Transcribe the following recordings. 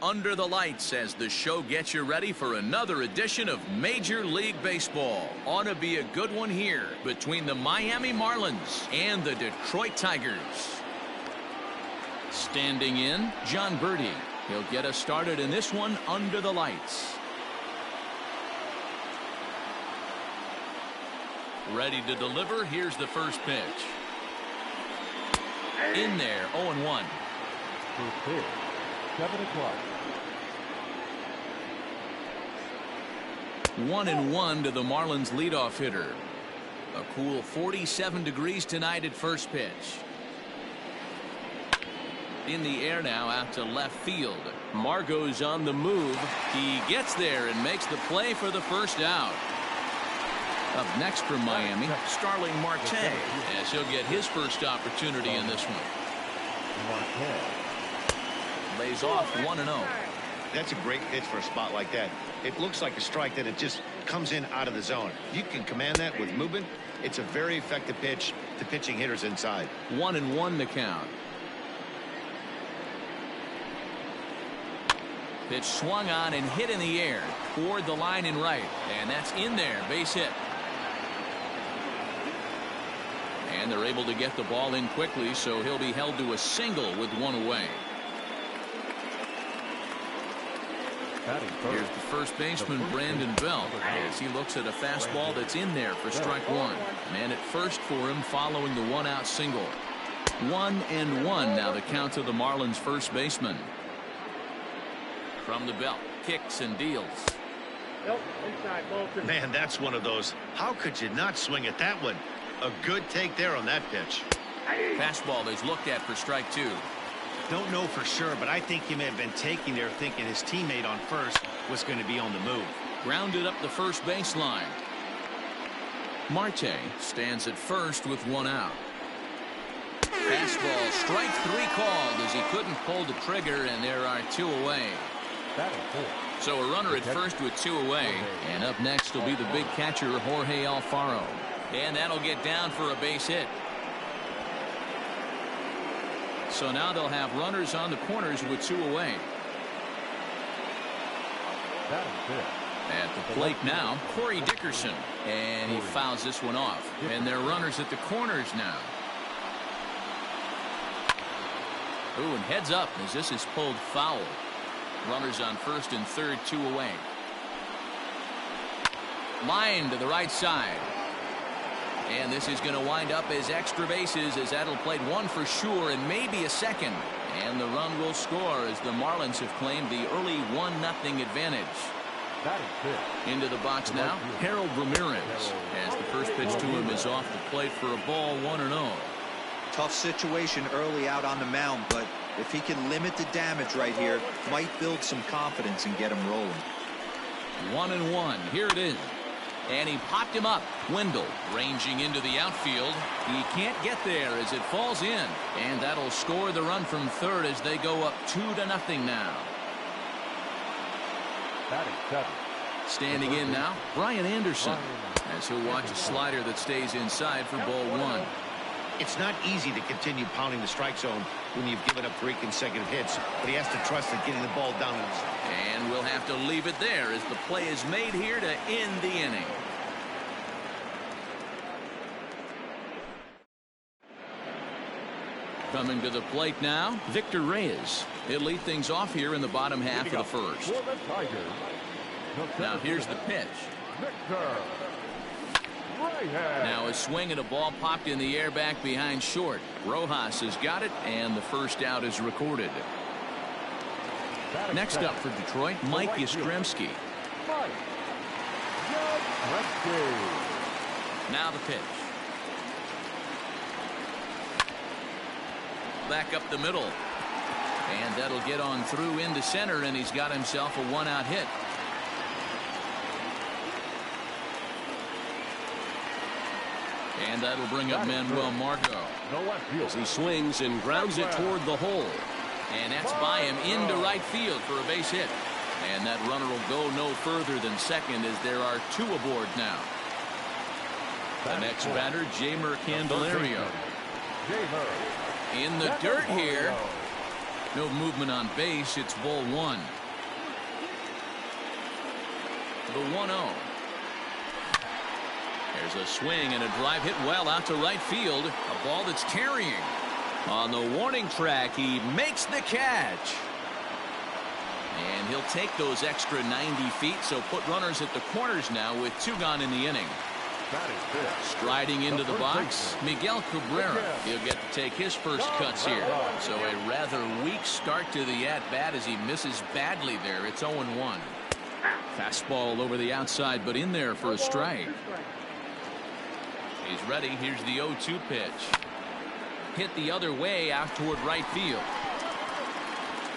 Under the Lights as the show gets you ready for another edition of Major League Baseball. Ought to be a good one here between the Miami Marlins and the Detroit Tigers. Standing in, John Birdie. He'll get us started in this one under the lights. Ready to deliver. Here's the first pitch. In there, 0-1. 7 o'clock. 1-1 to the Marlins leadoff hitter. A cool 47 degrees tonight at first pitch. In the air now out to left field. Margot's on the move. He gets there and makes the play for the first out. Up next from Miami, Starling Marte, as he'll get his first opportunity in this one. Lays off 1-0. That's a great pitch for a spot like that. It looks like a strike that it just comes in out of the zone. You can command that with movement. It's a very effective pitch to pitching hitters inside. 1-1 the count. Pitch swung on and hit in the air toward the line in right, and that's in there. Base hit. And they're able to get the ball in quickly, so he'll be held to a single with one away. Here's the first baseman, Brandon Belt, as he looks at a fastball that's in there for strike one. Man at first for him following the one-out single. 1-1 now the count to the Marlins first baseman. From the belt, kicks and deals. Man, that's one of those. How could you not swing at that one? A good take there on that pitch. Fastball is looked at for strike two. Don't know for sure, but I think he may have been taking there thinking his teammate on first was going to be on the move. Grounded up the first baseline. Marte stands at first with one out. Fastball, strike three called as he couldn't pull the trigger, and there are two away. So a runner at first with two away, and up next will be the big catcher Jorge Alfaro, and that'll get down for a base hit. So now they'll have runners on the corners with two away. At the plate now, Corey Dickerson, and he fouls this one off, and they're runners at the corners now. Ooh, and heads up as this is pulled foul. Runners on first and third, two away. Line to the right side. And this is going to wind up as extra bases as that'll play one for sure and maybe a second. And the run will score as the Marlins have claimed the early 1-0 advantage. Into the box now, Harold Ramirez, as the first pitch to him is off the plate for a ball, 1-0. Tough situation early out on the mound, but if he can limit the damage right here, might build some confidence and get him rolling. 1-1. Here it is. And he popped him up. Wendell ranging into the outfield. He can't get there as it falls in. And that'll score the run from third as they go up 2-0 now. Standing in now, Brian Anderson, as he'll watch a slider that stays inside for ball one. It's not easy to continue pounding the strike zone when you've given up 3 consecutive hits, but he has to trust that getting the ball down. And we'll have to leave it there as the play is made here to end the inning. Coming to the plate now, Victor Reyes. He'll lead things off here in the bottom half of the first. Now here's the pitch. Now a swing and a ball popped in the air back behind short. Rojas has got it, and the first out is recorded. Next up for Detroit, Mike Yastrzemski. Now the pitch. Back up the middle. And that'll get on through into center, and he's got himself a one-out hit. And that'll bring up Manuel Margot as he swings and grounds it toward the hole. And that's by him into right field for a base hit. And that runner will go no further than second as there are two aboard now. The next batter, Jeimer Candelario. In the dirt here. No movement on base. It's ball one. The 1-0. There's a swing and a drive hit well out to right field. A ball that's carrying. On the warning track, he makes the catch. And he'll take those extra 90 feet, so put runners at the corners now with 2 gone in the inning. Striding into the box, Miguel Cabrera. He'll get to take his first cuts here. So a rather weak start to the at-bat as he misses badly there. It's 0-1. Fastball over the outside, but in there for a strike. He's ready. Here's the 0-2 pitch. Hit the other way out toward right field.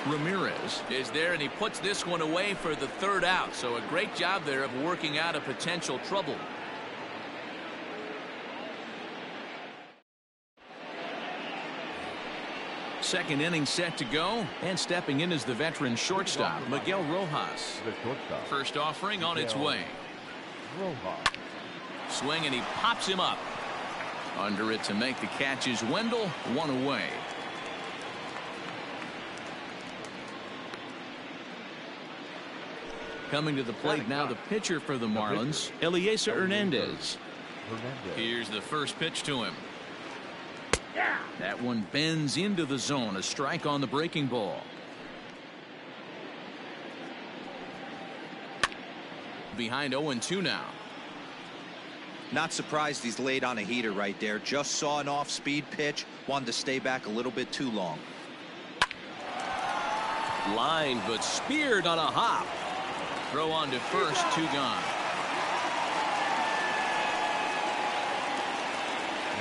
Ramirez is there, and he puts this one away for the 3rd out. So a great job there of working out a potential trouble. Second inning set to go, and stepping in is the veteran shortstop, Miguel Rojas. First offering on its way. Swing, and he pops him up. Under it to make the catch is Wendell, 1 away. Coming to the plate now, the pitcher for the Marlins, Eliezer Hernandez. Here's the first pitch to him. That one bends into the zone. A strike on the breaking ball. Behind 0-2 now. Not surprised he's laid on a heater right there. Just saw an off-speed pitch. Wanted to stay back a little bit too long. Line, but speared on a hop. Throw on to first, 2 gone.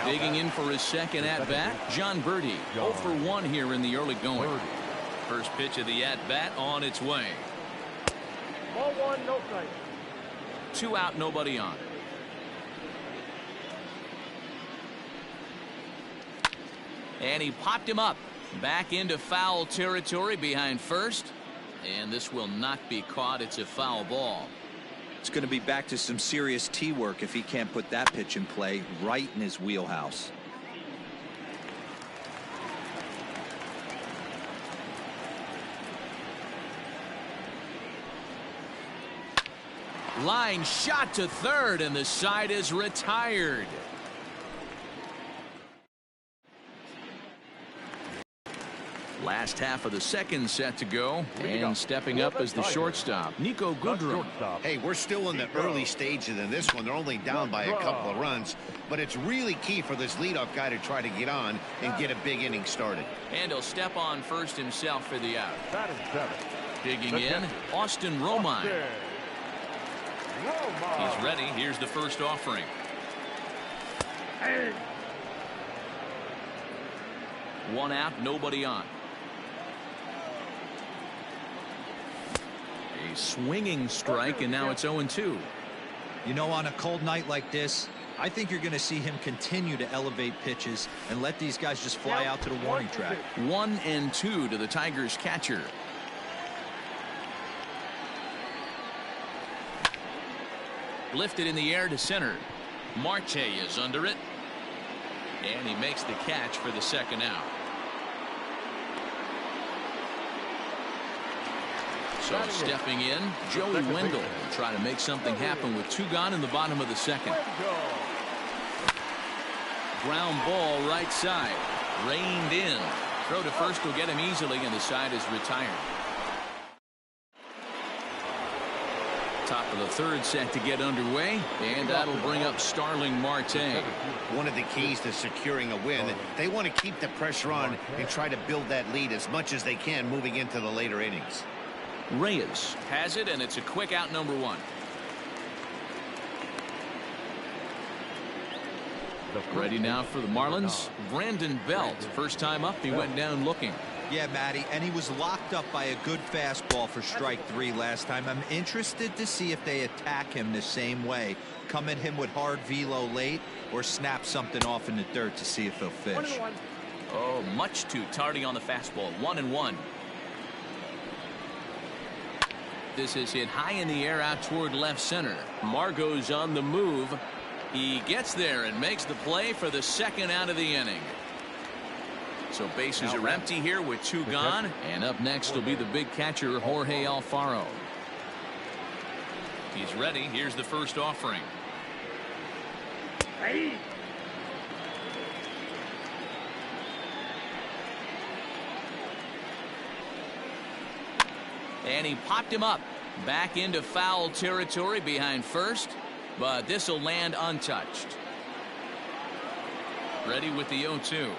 Digging in for his second at-bat, John Birdie. 0 for 1 here in the early going. First pitch of the at-bat on its way. Ball 1, no strike. 2 out, nobody on. And he popped him up. Back into foul territory behind first. And this will not be caught. It's a foul ball. It's going to be back to some serious tee work if he can't put that pitch in play right in his wheelhouse. Line shot to third, and the side is retired. Last half of the second set to go, and stepping up as the shortstop, Nico Goodrum. Hey, we're still in the early stages in this one. They're only down by a couple of runs, but it's really key for this leadoff guy to try to get on and get a big inning started. And he'll step on first himself for the out. Digging in, Austin Romine. He's ready. Here's the first offering. 1 out, nobody on. A swinging strike, and now it's 0-2. You know, on a cold night like this, I think you're going to see him continue to elevate pitches and let these guys just fly out to the warning track. 1-2 to the Tigers catcher. Lifted in the air to center. Marte is under it. And he makes the catch for the second out. So stepping in, Joey Wendell will try to make something happen with 2 gone in the bottom of the second. Ground ball right side. Reined in. Throw to first will get him easily, and the side is retired. Top of the third set to get underway, and that'll bring up Starling Marte. One of the keys to securing a win, they want to keep the pressure on and try to build that lead as much as they can moving into the later innings. Reyes has it, and it's a quick out, number 1. Ready now for the Marlins, Brandon Belt. First time up, he went down looking. Yeah, Matty, and he was locked up by a good fastball for strike 3 last time. I'm interested to see if they attack him the same way. Come at him with hard velo late, or snap something off in the dirt to see if he'll fish. Oh, much too tardy on the fastball. 1-1. This is hit high in the air out toward left center. Margot's on the move. He gets there and makes the play for the second out of the inning. So bases are empty here with 2 gone. And up next will be the big catcher, Jorge Alfaro. He's ready. Here's the first offering. And he popped him up. Back into foul territory behind first. But this will land untouched. Ready with the 0-2.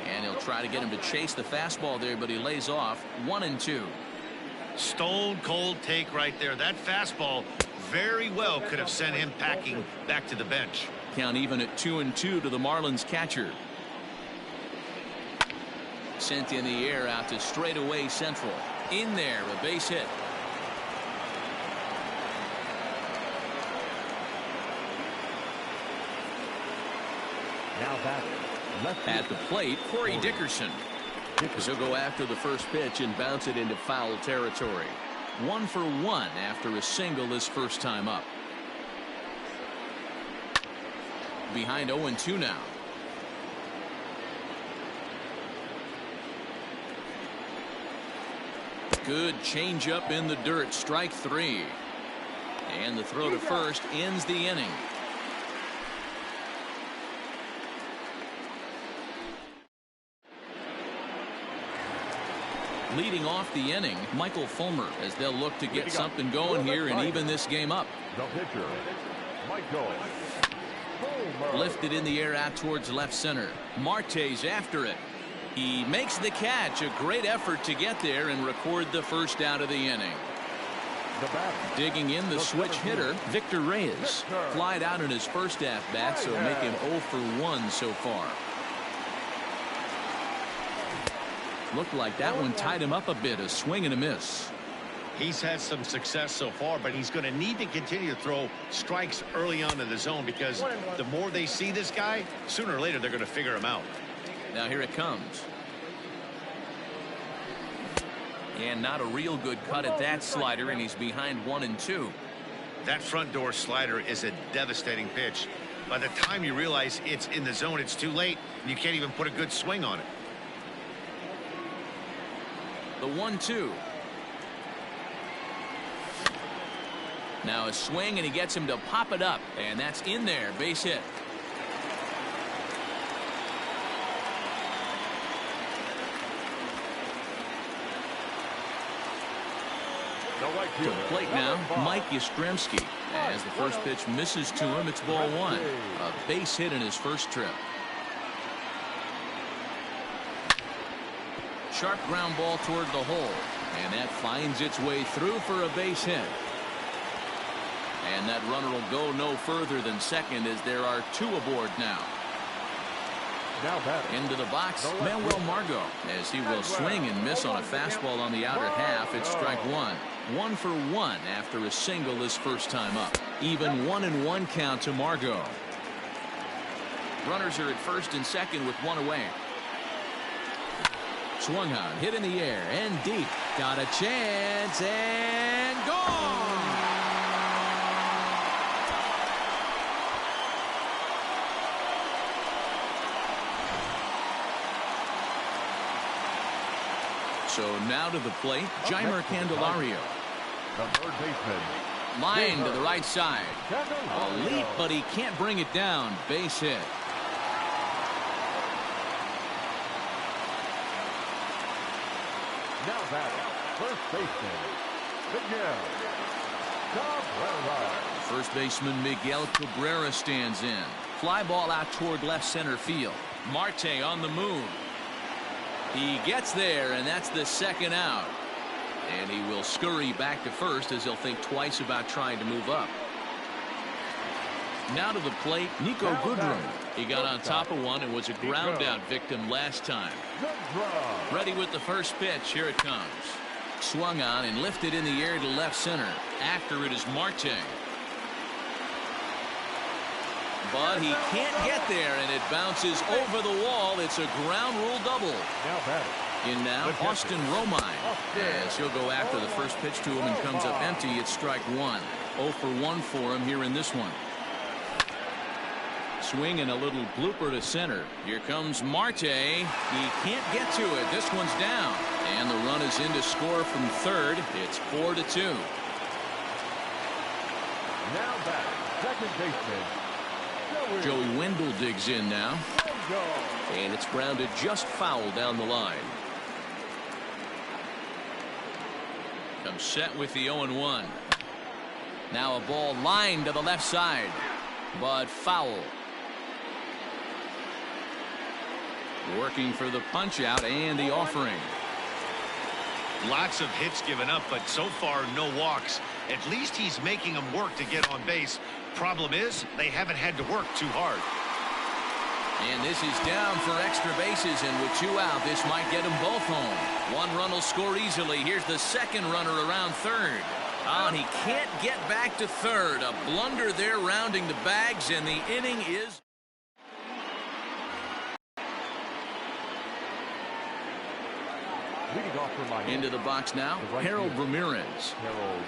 And he'll try to get him to chase the fastball there, but he lays off. 1-2. Stone cold take right there. That fastball very well could have sent him packing back to the bench. Count even at 2-2 to the Marlins catcher. Sent in the air out to straightaway central. In there, a base hit. Now back. At the plate, Corey Dickerson. He'll go after the first pitch and bounce it into foul territory. 1 for 1 after a single his first time up. Behind 0-2 now. Good changeup in the dirt. Strike 3. And the throw to first ends the inning. Leading off the inning, Michael Fulmer, as they'll look to get something going here and even this game up. The pitcher, Michael Fulmer. Lifted in the air out towards left center. Marte's after it. He makes the catch. A great effort to get there and record the first out of the inning. Digging in the switch hitter, Victor Reyes. Flied out in his first at-bat, so make him 0 for 1 so far. Looked like that one tied him up a bit. A swing and a miss. He's had some success so far, but he's going to need to continue to throw strikes early on in the zone, because the more they see this guy, sooner or later they're going to figure him out. Now here it comes. And not a real good cut at that slider, and he's behind 1-2. That front door slider is a devastating pitch. By the time you realize it's in the zone, it's too late, and you can't even put a good swing on it. The 1-2. Now a swing, and he gets him to pop it up, and that's in there. Base hit. To the plate now, Mike Yastrzemski. As the first pitch misses to him, it's ball 1. A base hit in his first trip. Sharp ground ball toward the hole, and that finds its way through for a base hit. And that runner will go no further than second, as there are 2 aboard now. Into the box, Manuel Margot, as he will swing and miss on a fastball on the outer half. It's strike 1. 1 for 1 after a single his first time up. Even 1-1 count to Margot. Runners are at first and second with 1 away. Swung on, hit in the air and deep. Got a chance and gone. So now to the plate, Jeimer Candelario. The third baseman. Line to the right side. A leap, but he can't bring it down. Base hit. Now batting, first baseman, Miguel Cabrera. First baseman Miguel Cabrera stands in. Fly ball out toward left center field. Marte on the move. He gets there, and that's the second out. And he will scurry back to first, as he'll think twice about trying to move up. Now to the plate, Nico Goodrum. He got on top of one and was a ground out victim last time. Ready with the first pitch. Here it comes. Swung on and lifted in the air to left center. After it is Marte. But he can't get there, and it bounces over the wall. It's a ground rule double. In now, Austin Romine, as he'll go after the first pitch to him and comes up empty. It's strike 1. 0 for 1 for him here in this one. Swing and a little blooper to center. Here comes Marte. He can't get to it. This one's down. And the run is in to score from third. It's 4-2. Now back, second baseman, Joey Wendell digs in now. And it's grounded just foul down the line. Comes set with the 0-1. Now a ball lined to the left side, but foul. Working for the punch out and the offering. Lots of hits given up, but so far no walks. At least he's making them work to get on base. Problem is, they haven't had to work too hard. And this is down for extra bases, and with 2 out, this might get them both home. 1 run will score easily. Here's the second runner around third. And he can't get back to third. A blunder there rounding the bags, and the inning is... leading off for Miami. Into the box now, Harold Ramirez. Harold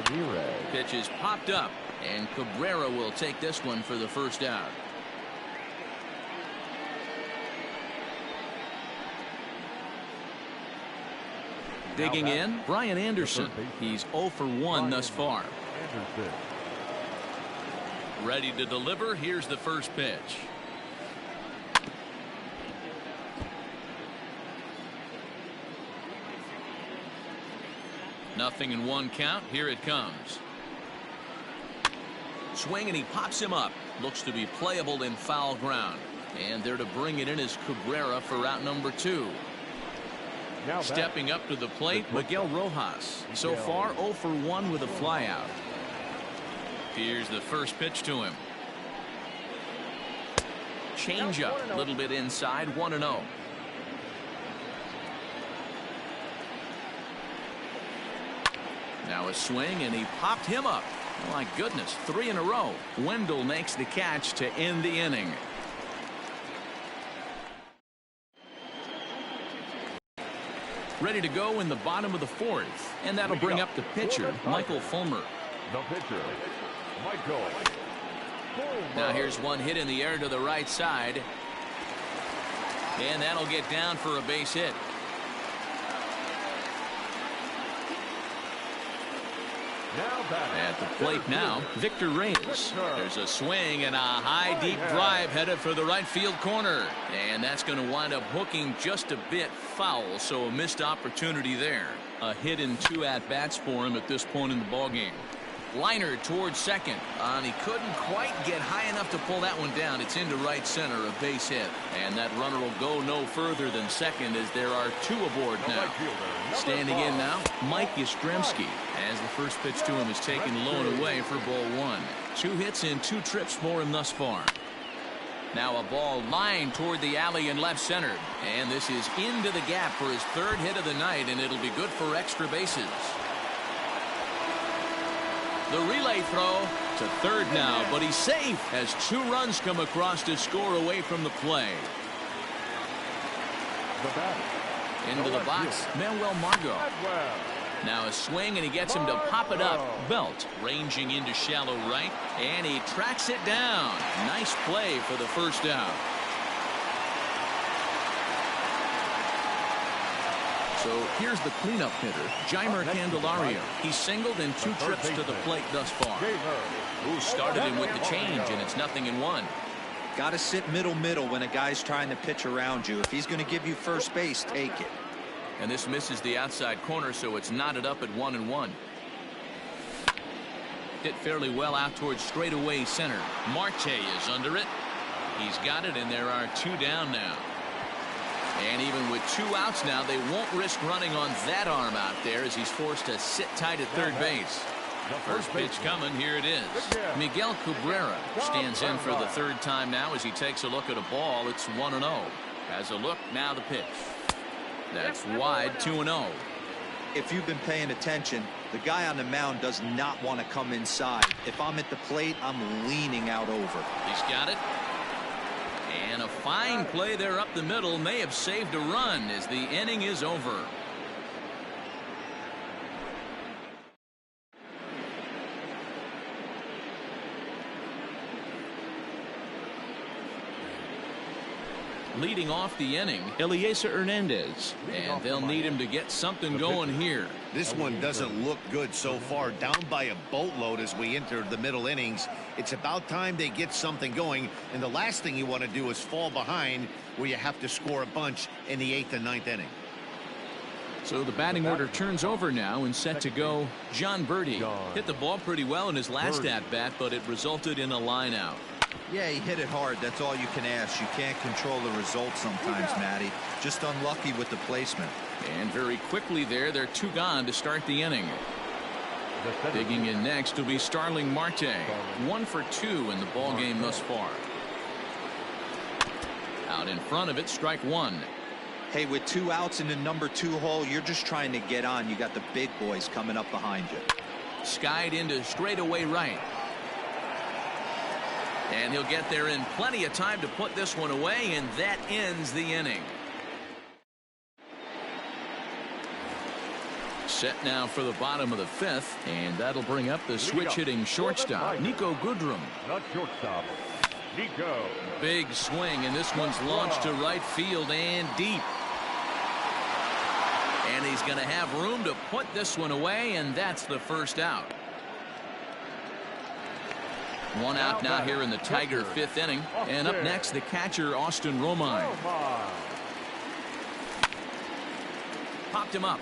Ramirez. Pitch is popped up, and Cabrera will take this one for the first out. Digging in, Brian Anderson. He's 0 for 1 thus far. Anderson. Ready to deliver. Here's the first pitch. Nothing in 1 count. Here it comes. Swing, and he pops him up. Looks to be playable in foul ground. And there to bring it in is Cabrera for out number 2. Now stepping up to the plate, Miguel Rojas. So far 0 for 1 with a flyout. Here's the first pitch to him. Change up, a little bit inside, 1-0. Now a swing, and he popped him up. Oh, my goodness, 3 in a row. Wendell makes the catch to end the inning. Ready to go in the bottom of the 4th, and that'll bring up the pitcher, Michael Fulmer. The pitcher, Michael Fulmer. Now here's one hit in the air to the right side, and that'll get down for a base hit. At the plate now, Victor Reyes. There's a swing and a high deep drive headed for the right field corner, and that's going to wind up hooking just a bit foul, so a missed opportunity there. A hit in 2 at-bats for him at this point in the ballgame. Liner towards second, and he couldn't quite get high enough to pull that one down. It's into right center, a base hit, and that runner will go no further than second as there are 2 aboard now. Standing in now, Mike Yastrzemski, as the first pitch to him is taken low and away for ball 1. 2 hits and 2 trips for him thus far. Now a ball lined toward the alley in left center, and this is into the gap for his 3rd hit of the night, and it'll be good for extra bases. The relay throw to third now, but he's safe as 2 runs come across to score away from the play. Into the box, Manuel Margot. Now a swing, and he gets him to pop it up. Belt ranging into shallow right, and he tracks it down. Nice play for the first out. So here's the cleanup hitter, Jeimer Candelario. He's singled in 2 trips to the plate thus far. Who started him with the change, and it's 0-1. Got to sit middle when a guy's trying to pitch around you. If he's going to give you first base, take it. And this misses the outside corner, so it's knotted up at 1-1. Hit fairly well out towards straightaway center. Marte is under it. He's got it, and there are 2 down now. And even with 2 outs now, they won't risk running on that arm out there as he's forced to sit tight at third base. First pitch coming. Here it is. Miguel Cabrera stands in for the 3rd time now as he takes a look at a ball. It's 1-0. Has a look, now the pitch. That's wide, 2-0. If you've been paying attention, the guy on the mound does not want to come inside. If I'm at the plate, I'm leaning out over. He's got it. And a fine play there up the middle may have saved a run as the inning is over. Leading off the inning, Eliezer Hernandez. And they'll need him to get something going here. This one doesn't look good so far. Down by a boatload as we enter the middle innings. It's about time they get something going. And the last thing you want to do is fall behind where you have to score a bunch in the 8th and 9th inning. So the batting order turns over now and set to go. John Birdie hit the ball pretty well in his last at-bat, but it resulted in a line out. Yeah, he hit it hard. That's all you can ask. You can't control the result sometimes, Matty. Just unlucky with the placement. And very quickly there, they're 2 gone to start the inning. Digging in next will be Starling Marte. 1 for 2 in the ball game thus far. Out in front of it, strike 1. Hey, with 2 outs in the number 2 hole, you're just trying to get on. You got the big boys coming up behind you. Skied into straightaway right. And he'll get there in plenty of time to put this one away, and that ends the inning. Set now for the bottom of the 5th, and that'll bring up the switch-hitting shortstop, Nico Goodrum. Not shortstop, Nico. Big swing, and this one's launched to right field and deep. And he's going to have room to put this one away, and that's the first out. 1 out now here in the Tiger 5th inning. And up next, the catcher, Austin Romine. Popped him up.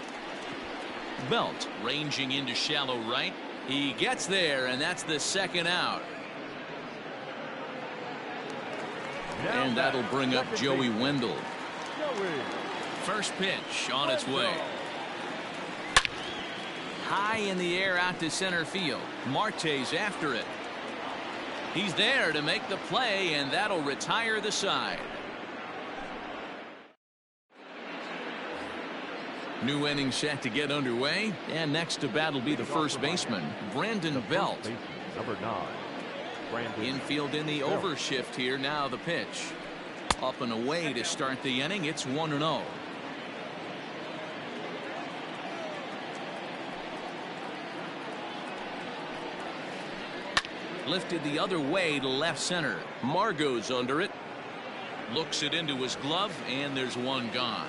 Belt ranging into shallow right. He gets there, and that's the 2nd out. And that'll bring up Joey Wendell. First pitch on its way. High in the air out to center field. Marte's after it. He's there to make the play, and that'll retire the side. New inning set to get underway, and next to bat will be the first baseman, Brandon Belt. Number 9. Infield in the overshift here. Now the pitch. Up and away to start the inning. It's 1-0. Lifted the other way to left center. Margot's under it. Looks it into his glove, and there's 1 gone.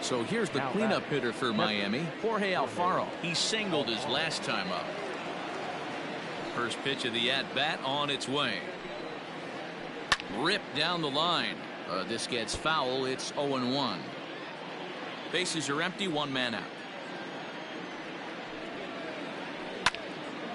So here's the cleanup hitter for Miami, Jorge Alfaro. He singled his last time up. First pitch of the at-bat on its way. Ripped down the line. This gets foul. It's 0-1. Bases are empty. 1 man out.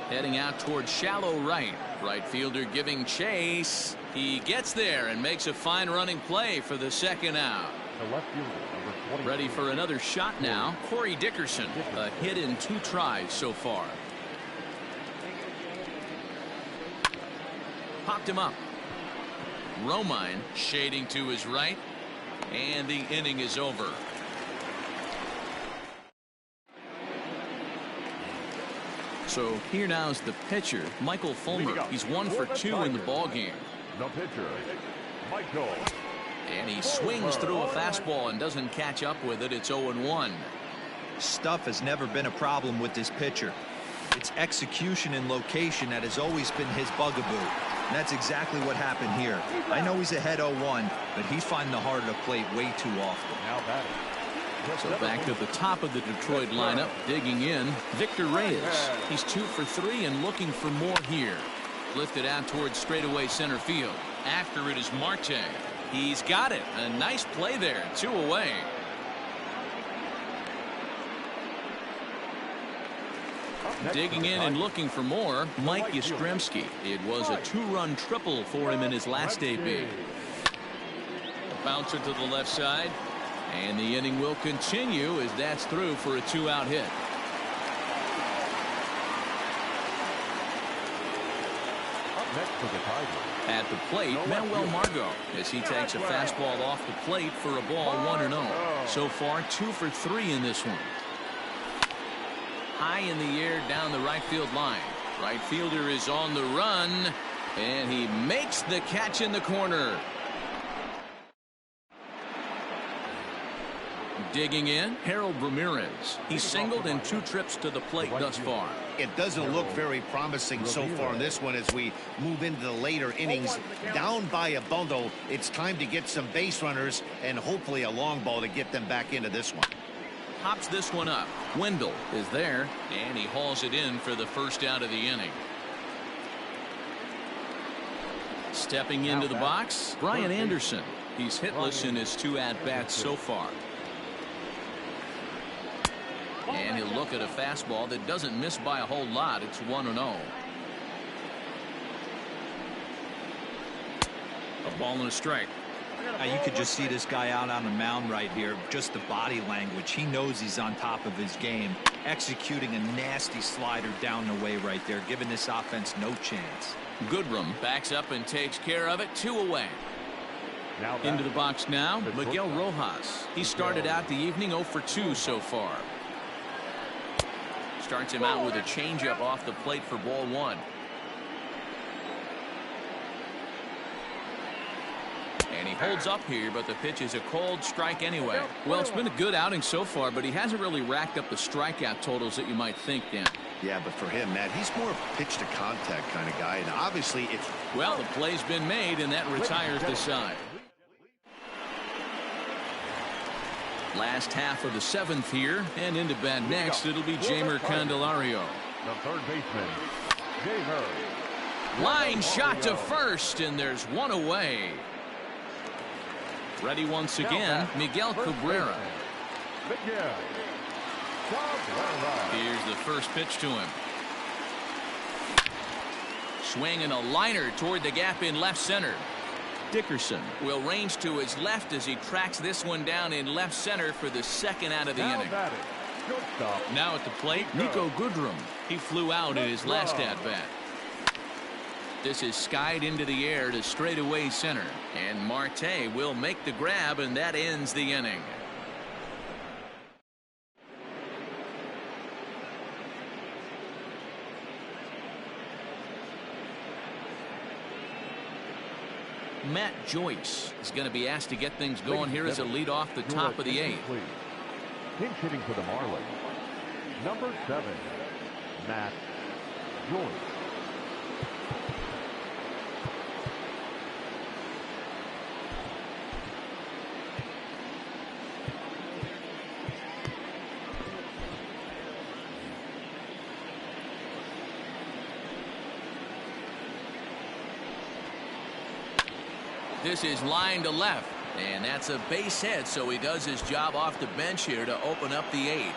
Heading out towards shallow right. Right fielder giving chase. He gets there and makes a fine running play for the 2nd out. The left fielder, number 20. Ready for another shot now. Corey Dickerson. A hit in 2 tries so far. Popped him up. Romine shading to his right. And the inning is over. So here now is the pitcher, Michael Fulmer. He's 1 for 2 in the ball game. The pitcher, Michael. And he swings through a fastball and doesn't catch up with it. It's 0-1. Stuff has never been a problem with this pitcher. It's execution and location that has always been his bugaboo. And that's exactly what happened here. I know he's ahead 0-1, but he's finding the heart of the plate way too often. Now batting. So back to the top of the Detroit lineup, digging in, Victor Reyes. He's 2 for 3 and looking for more here. Lifted out towards straightaway center field. After it is Marte. He's got it. A nice play there. 2 away. Digging in and looking for more, Mike Yastrzemski. It was a 2-run triple for him in his last AB. Bouncer to the left side. And the inning will continue as that's through for a 2-out hit. Up next for the Tigers. At the plate, Manuel Margot, as he takes a fastball off the plate for a ball 1-0. So far, 2 for 3 in this one. High in the air down the right field line. Right fielder is on the run, and he makes the catch in the corner. Digging in, Harold Ramirez. He's singled in 2 trips to the plate thus far. It doesn't look very promising so far in this one as we move into the later innings. Down by a bundle, it's time to get some base runners and hopefully a long ball to get them back into this one. Pops this one up. Wendell is there, and he hauls it in for the first out of the inning. Stepping into the box, Brian Anderson. He's hitless in his 2 at-bats so far. And he'll look at a fastball that doesn't miss by a whole lot. It's 1-0. A ball and a strike. You could just see this guy out on the mound right here. Just the body language. He knows he's on top of his game. Executing a nasty slider down the way right there, giving this offense no chance. Goodrum backs up and takes care of it. 2 away. Into the box now, Miguel Rojas. He started out the evening 0 for 2 so far. Starts him out with a changeup off the plate for ball 1. And he holds up here, but the pitch is a cold strike anyway. Well, it's been a good outing so far, but he hasn't really racked up the strikeout totals that you might think, Dan. Yeah, but for him, Matt, he's more pitch to contact kind of guy, and obviously it's... Well, the play's been made, and that retires the side. Last half of the 7th here, and into bat next, it'll be Jeimer Candelario. The third baseman, Jeimer. Line shot to first, and there's 1 away. Ready once again, Miguel Cabrera. Here's the first pitch to him. Swinging a liner toward the gap in left center. Dickerson will range to his left as he tracks this one down in left center for the 2nd out of the inning. Now at the plate, Nico Goodrum. He flew out in his last at-bat. This is skied into the air to straightaway center. And Marte will make the grab, and that ends the inning. Matt Joyce is going to be asked to get things going here as a lead off the top of the 8th. Pinch hitting for the Marlins, number 7, Matt Joyce. This is line to left, and that's a base hit, so he does his job off the bench here to open up the 8th.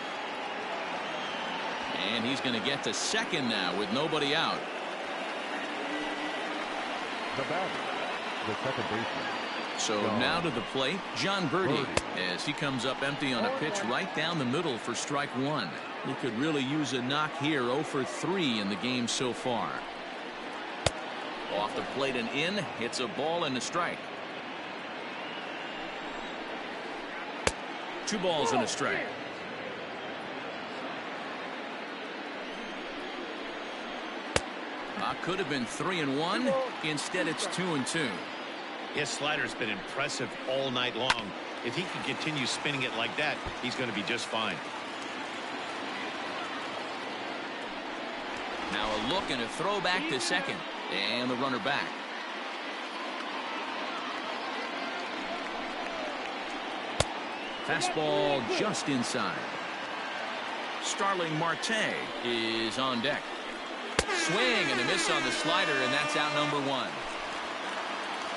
And he's going to get to second now with nobody out. The batter, the second baseman. So now to the plate, John Birdie, as he comes up empty on a pitch right down the middle for strike 1. He could really use a knock here. 0 for 3 in the game so far. Off the plate and in, hits a ball and a strike. 2 balls and a strike. Could have been 3-1. Instead, it's 2-2. His slider's been impressive all night long. If he can continue spinning it like that, he's going to be just fine. Now a look and a throw back to second. And the runner back. Fastball just inside. Starling Marte is on deck. Swing and a miss on the slider, and that's out number 1.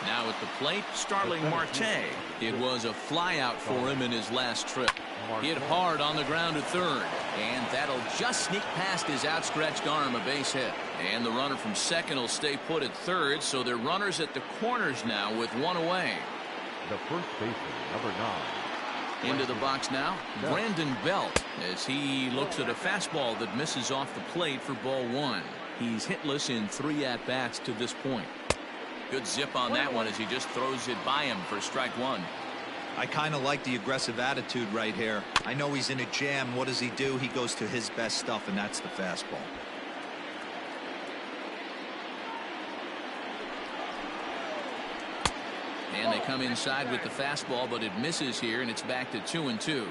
Now at the plate, Starling Marte. It was a fly out for him in his last trip. Hit hard on the ground at third, and that'll just sneak past his outstretched arm, a base hit. And the runner from second will stay put at third, so they're runners at the corners now with 1 away. The first baseman, number 9. Into the box now, Brandon Belt, as he looks at a fastball that misses off the plate for ball 1. He's hitless in 3 at-bats to this point. Good zip on that one as he just throws it by him for strike 1. I kind of like the aggressive attitude right here. I know he's in a jam. What does he do? He goes to his best stuff, and that's the fastball. And they come inside with the fastball, but it misses here, and it's back to 2-2.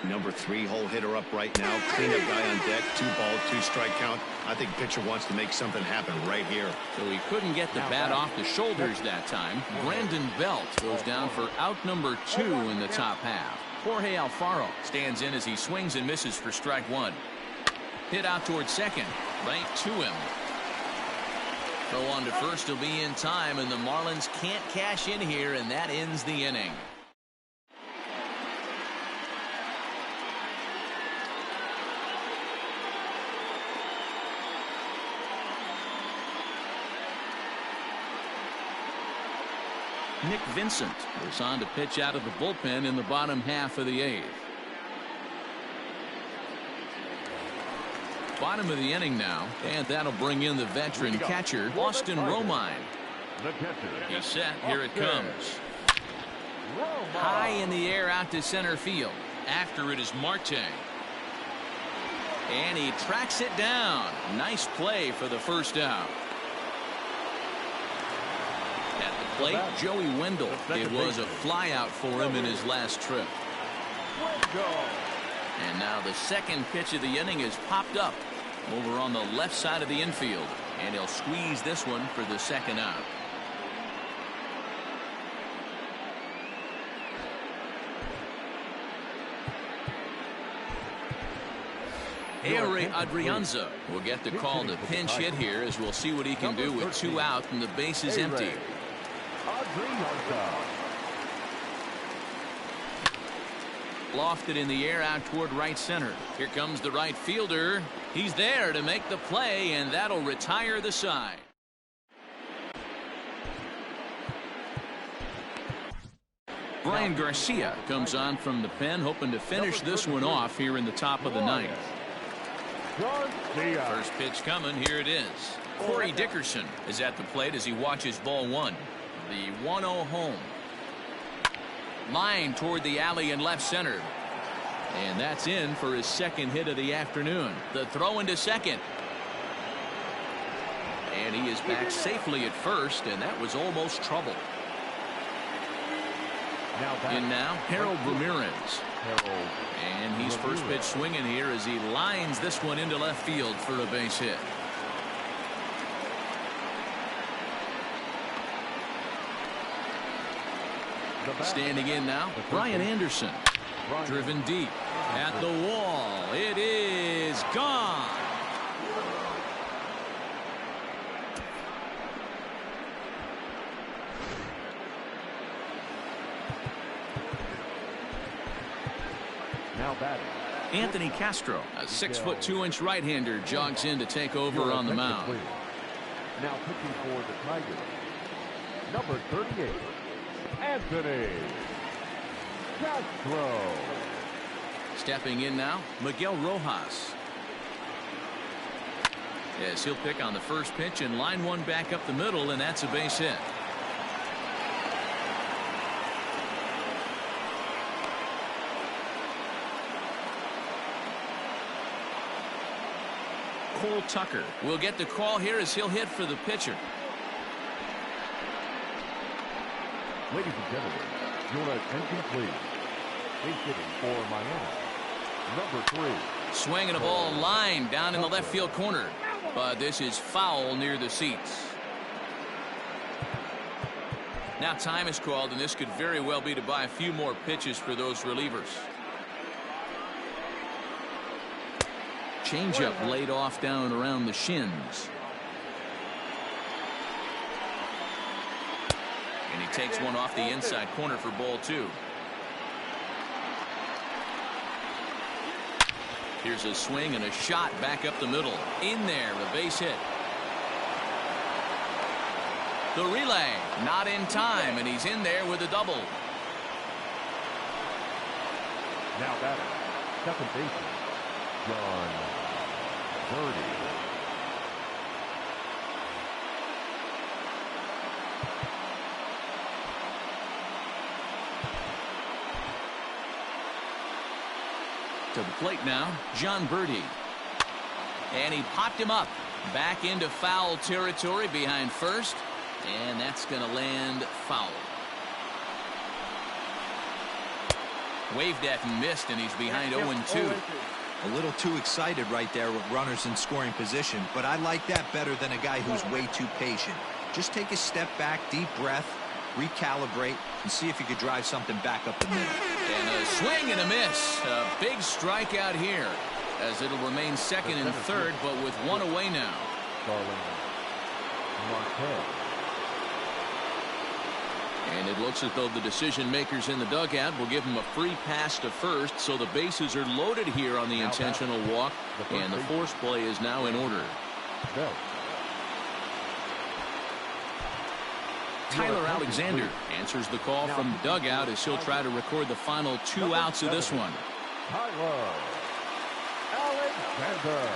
Number 3 hole hitter up right now. Cleanup guy on deck. 2-ball, 2-strike count. I think pitcher wants to make something happen right here. So he couldn't get the bat off the shoulders that time. Brandon Belt goes down for out number 2 in the top half. Jorge Alfaro stands in as he swings and misses for strike 1. Hit out towards second. Right to him. Throw on to first will be in time, and the Marlins can't cash in here, and that ends the inning. Nick Vincent was on to pitch out of the bullpen in the bottom half of the 8th. Bottom of the inning now, and that'll bring in the veteran catcher, Austin Romine. He's set. Here it comes. High in the air out to center field. After it is Marte. And he tracks it down. Nice play for the first out. At the plate, Joey Wendell. It was a flyout for him in his last trip. And now the second pitch of the inning is popped up over on the left side of the infield. And he'll squeeze this one for the second out. Ehire Adrianza will get the call to pinch hit here, as we'll see what he can do with 2 out and the base is empty. Lofted in the air out toward right center. Here comes the right fielder. He's there to make the play, and that'll retire the side. Brian Garcia comes on from the pen, hoping to finish this one off here in the top of the 9th. First pitch coming. Here it is. Corey Dickerson is at the plate as he watches ball 1. The 1-0 home. Line toward the alley in left center. And that's in for his second hit of the afternoon. The throw into second. And he is back safely at first, and that was almost trouble. In now, Harold Ramirez. And he's first pitch swinging here as he lines this one into left field for a base hit. Standing in now, Brian Anderson. Driven deep at the wall. It is gone. Now batting. Anthony Castro, a 6'2" right-hander, jogs in to take over on the mound. Now pitching for the Tigers, number 38, Anthony Castro. Stepping in now, Miguel Rojas. Yes, he'll pick on the first pitch and line one back up the middle, and that's a base hit. Cole Tucker will get the call here as he'll hit for the pitcher. Ladies and gentlemen, your attention please. Base hitting for Miami, number 3. Swinging a ball line down in the left field corner, but this is foul near the seats. Now time is called, and this could very well be to buy a few more pitches for those relievers. Changeup laid off down around the shins. And he takes one off the inside corner for ball 2. Here's a swing and a shot back up the middle. In there, a base hit. The relay, not in time, and he's in there with a double. Now batting, second baseman, John Birdie. To the plate now, John Birdie. And he popped him up. Back into foul territory behind first. And that's going to land foul. Waved at and missed, and he's behind 0-2. A little too excited right there with runners in scoring position, but I like that better than a guy who's way too patient. Just take a step back, deep breath, recalibrate, and see if you could drive something back up the middle. And a swing and a miss. A big strikeout here, as it'll remain second and third, but with one away now. And it looks as though the decision makers in the dugout will give him a free pass to first, so the bases are loaded here on the intentional walk, and the force play is now in order. Tyler Alexander answers the call from the dugout as he'll try to record the final 2 outs of this one. Tyler Alexander.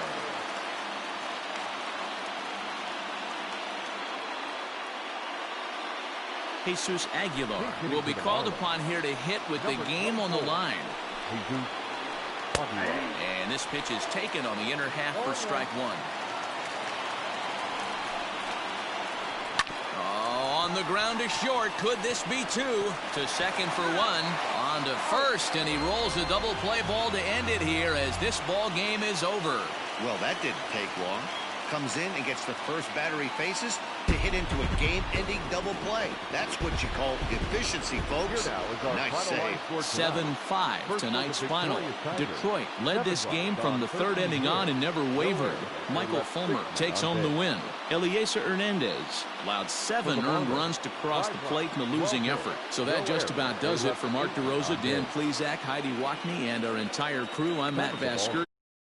Jesus Aguilar will be called upon here to hit with the game on the line. And this pitch is taken on the inner half for strike one. Oh, on the ground to short. Could this be two? To second for one. On to first, and he rolls a double play ball to end it here as this ball game is over. Well, that didn't take long. Comes in and gets the first batter he faces to hit into a game-ending double play. That's what you call efficiency, folks. Nice save. 7-5 tonight's final. Detroit led this game from the third inning on and never wavered. Michael Fulmer takes home the win. Elieser Hernandez allowed 7 earned runs to cross the plate in the losing effort. So that just about does it for Mark DeRosa, Dan Plezak, Heidi Watney, and our entire crew. I'm Matt Vasker.